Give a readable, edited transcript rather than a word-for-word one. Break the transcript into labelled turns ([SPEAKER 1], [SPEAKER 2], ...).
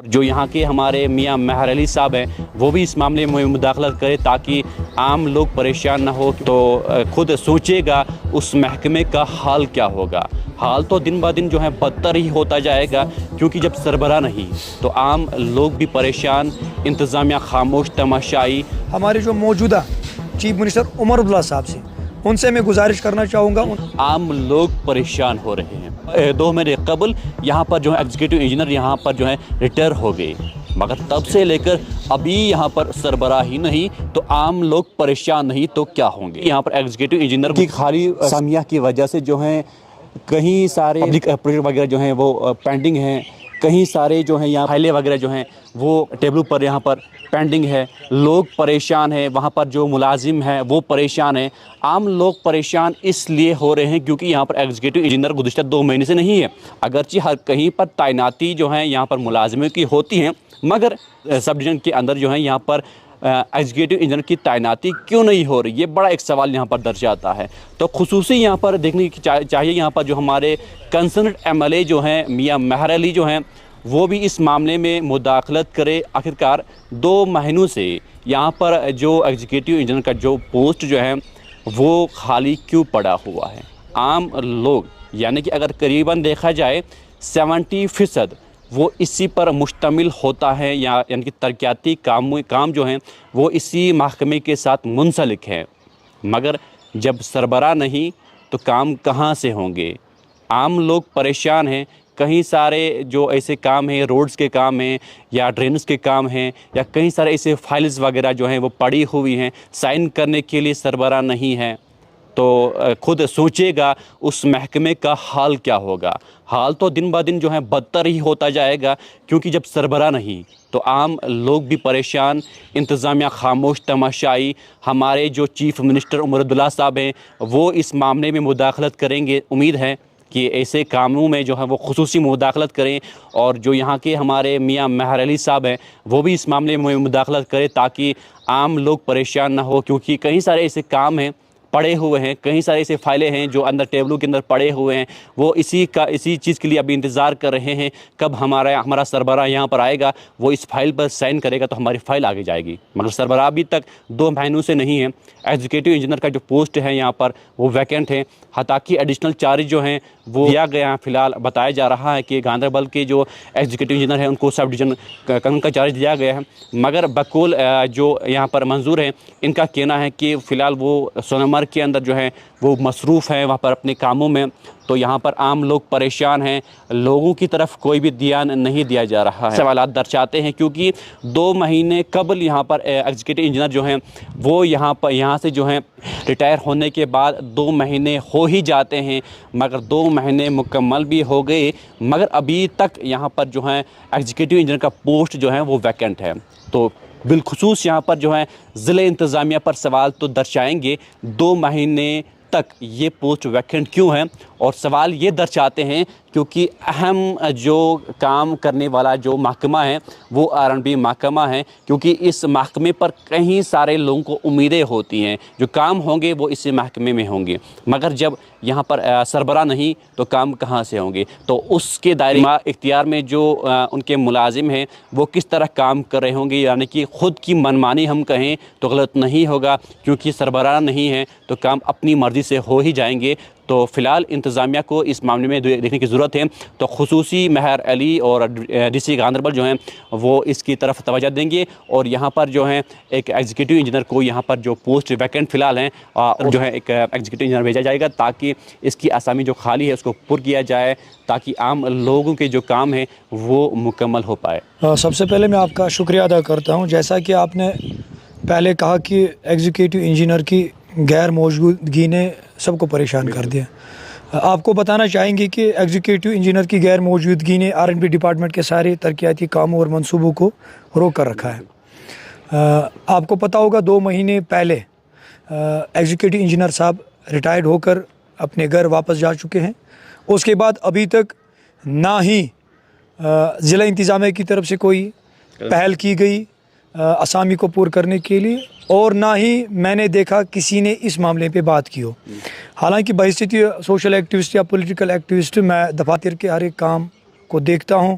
[SPEAKER 1] جو یہاں کے ہمارے میاں مہر علی صاحب ہیں وہ بھی اس معاملے میں مداخلت کرے تاکہ عام لوگ پریشان نہ ہو، تو خود سوچے گا اس محکمے کا حال کیا ہوگا۔ حال تو دن بہ دن جو ہے بدتر ہی ہوتا جائے گا، کیونکہ جب سربراہ نہیں تو عام لوگ بھی پریشان، انتظامیہ خاموش تماشائی۔
[SPEAKER 2] ہمارے جو موجودہ چیف منسٹر عمر عبداللہ صاحب سے ان سے میں گزارش کرنا چاہوں گا،
[SPEAKER 1] عام لوگ پریشان ہو رہے ہیں۔ 2 مہینے قبل یہاں پر جو ہے ایگزیکٹو انجینئر یہاں پر جو ہے ریٹائر ہو گئے، مگر تب سے لے کر ابھی یہاں پر سربراہ ہی نہیں تو عام لوگ پریشان نہیں تو کیا ہوں گے۔ یہاں پر ایگزیکٹو انجینئر کی خالی سامیہ کی وجہ سے جو ہیں کہیں سارے پبلک پروجیکٹ وغیرہ جو ہیں وہ پینڈنگ ہیں، کہیں سارے جو ہیں یہاں فائلیں وغیرہ جو ہیں وہ ٹیبلوں پر یہاں پر پینڈنگ ہے، لوگ پریشان ہیں، وہاں پر جو ملازم ہیں وہ پریشان ہیں۔ عام لوگ پریشان اس لیے ہو رہے ہیں کیونکہ یہاں پر ایگزیکٹو انجینئر گزشتہ 2 مہینے سے نہیں ہے، اگرچہ ہر کہیں پر تعیناتی جو ہیں یہاں پر ملازموں کی ہوتی ہیں، مگر سب ڈویژن کے اندر جو ہیں یہاں پر ایگزیکٹو انجینئر کی تعیناتی کیوں نہیں ہو رہی، یہ بڑا ایک سوال یہاں پر درج آتا ہے۔ تو خصوصی یہاں پر دیکھنے کی چاہیے یہاں پر جو ہمارے کنسرنڈ ایم ایل اے جو ہیں میاں مہر علی جو ہیں وہ بھی اس معاملے میں مداخلت کرے۔ آخرکار 2 مہینوں سے یہاں پر جو ایگزیکٹو انجینئر کا جو پوسٹ جو ہے وہ خالی کیوں پڑا ہوا ہے۔ عام لوگ یعنی کہ اگر قریباً دیکھا جائے 70% وہ اسی پر مشتمل ہوتا ہے، یعنی کہ ترقیاتی کام جو ہیں وہ اسی محکمے کے ساتھ منسلک ہیں، مگر جب سربراہ نہیں تو کام کہاں سے ہوں گے۔ عام لوگ پریشان ہیں، کہیں سارے جو ایسے کام ہیں، روڈز کے کام ہیں یا ڈرینز کے کام ہیں یا کئی سارے ایسے فائلز وغیرہ جو ہیں وہ پڑی ہوئی ہیں، سائن کرنے کے لیے سربراہ نہیں ہے، تو خود سوچے گا اس محکمے کا حال کیا ہوگا۔ حال تو دن بہ دن جو ہے بدتر ہی ہوتا جائے گا، کیونکہ جب سربراہ نہیں تو عام لوگ بھی پریشان، انتظامیہ خاموش تماشائی۔ ہمارے جو چیف منسٹر عمر عبداللہ صاحب ہیں وہ اس معاملے میں مداخلت کریں گے، امید ہے کہ ایسے کاموں میں جو ہے وہ خصوصی مداخلت کریں، اور جو یہاں کے ہمارے میاں مہر علی صاحب ہیں وہ بھی اس معاملے میں مداخلت کریں تاکہ عام لوگ پریشان نہ ہو، کیونکہ کئی سارے ایسے کام ہیں پڑے ہوئے ہیں، کئی سارے ایسے فائلیں ہیں جو اندر ٹیبلوں کے اندر پڑے ہوئے ہیں، وہ اسی چیز کے لیے ابھی انتظار کر رہے ہیں کب ہمارا سربراہ یہاں پر آئے گا، وہ اس فائل پر سائن کرے گا تو ہماری فائل آگے جائے گی، مگر سربراہ ابھی تک 2 مہینوں سے نہیں ہے۔ ایگزیکٹو انجینئر کا جو پوسٹ ہے یہاں پر وہ ویکینٹ ہے، حتیٰ کہ ایڈیشنل چارج جو ہیں وہ دیا گیا ہے۔ فی الحال بتایا جا رہا ہے کہ گاندربل کے جو ایگزیکٹو انجینئر ہیں ان کو سب ڈویژن کا چارج دیا گیا ہے، مگر بقول جو یہاں پر منظور ہیں ان کا کہنا ہے کہ فی الحال وہ سونمرگ کے اندر جو ہے وہ مصروف ہیں وہاں پر اپنے کاموں میں، تو یہاں پر عام لوگ پریشان ہیں، لوگوں کی طرف کوئی بھی دھیان نہیں دیا جا رہا ہے۔ سوالات درچاتے ہیں کیونکہ 2 مہینے قبل یہاں پر ایگزیکٹو انجینئر جو ہیں وہ یہاں سے جو ہیں ریٹائر ہونے کے بعد 2 مہینے ہو ہی جاتے ہیں، مگر 2 مہینے مکمل بھی ہو گئے، مگر ابھی تک یہاں پر جو ہے ایگزیکٹو انجینئر کا پوسٹ جو ہے وہ ویکینٹ ہے۔ تو بالخصوص یہاں پر جو ہے ضلع انتظامیہ پر سوال تو درشائیں گے 2 مہینے تک یہ پوسٹ ویکینٹ کیوں ہے، اور سوال یہ درشاتے ہیں کیونکہ اہم جو کام کرنے والا جو محکمہ ہے وہ R&B محکمہ ہے، کیونکہ اس محکمے پر کہیں سارے لوگوں کو امیدیں ہوتی ہیں، جو کام ہوں گے وہ اسی محکمے میں ہوں گے، مگر جب یہاں پر سربراہ نہیں تو کام کہاں سے ہوں گے۔ تو اس کے دائرہ اختیار میں جو ان کے ملازم ہیں وہ کس طرح کام کر رہے ہوں گے، یعنی کہ خود کی منمانی ہم کہیں تو غلط نہیں ہوگا، کیونکہ سربراہ نہیں ہے تو کام اپنی مرضی سے ہو ہی جائیں گے۔ تو فی الحال انتظامیہ کو اس معاملے میں دیکھنے کی ضرورت ہے، تو خصوصی مہر علی اور ڈی سی گاندربل جو ہیں وہ اس کی طرف توجہ دیں گے، اور یہاں پر جو ہے ایک ایگزیکٹو انجینئر کو یہاں پر جو پوسٹ ویکینٹ فی الحال ہیں جو ہے ایک ایگزیکٹو انجینئر بھیجا جائے گا تاکہ اس کی آسامی جو خالی ہے اس کو پر کیا جائے، تاکہ عام لوگوں کے جو کام ہیں وہ مکمل ہو پائے۔
[SPEAKER 2] سب سے پہلے میں آپ کا شکریہ ادا کرتا ہوں، جیسا کہ آپ نے پہلے کہا کہ ایگزیکٹو انجینئر کی غیر موجودگی نے سب کو پریشان کر دیا۔ آپ کو بتانا چاہیں گے کہ ایگزیکٹو انجینئر کی غیر موجودگی نے R&B ڈپارٹمنٹ کے سارے ترقیاتی کاموں اور منصوبوں کو روک کر رکھا ہے۔ آپ کو پتہ ہوگا 2 مہینے پہلے ایگزیکٹو انجینئر صاحب ریٹائرڈ ہو کر اپنے گھر واپس جا چکے ہیں، اس کے بعد ابھی تک نہ ہی ضلع انتظامیہ کی طرف سے کوئی پہل کی گئی اسامی کو پور کرنے کے لیے، اور نہ ہی میں نے دیکھا کسی نے اس معاملے پہ بات کی ہو۔ حالانکہ بحیثیت سوشل ایکٹیوسٹ یا پولیٹیکل ایکٹیوسٹ میں دفاتر کے ہر ایک کام کو دیکھتا ہوں،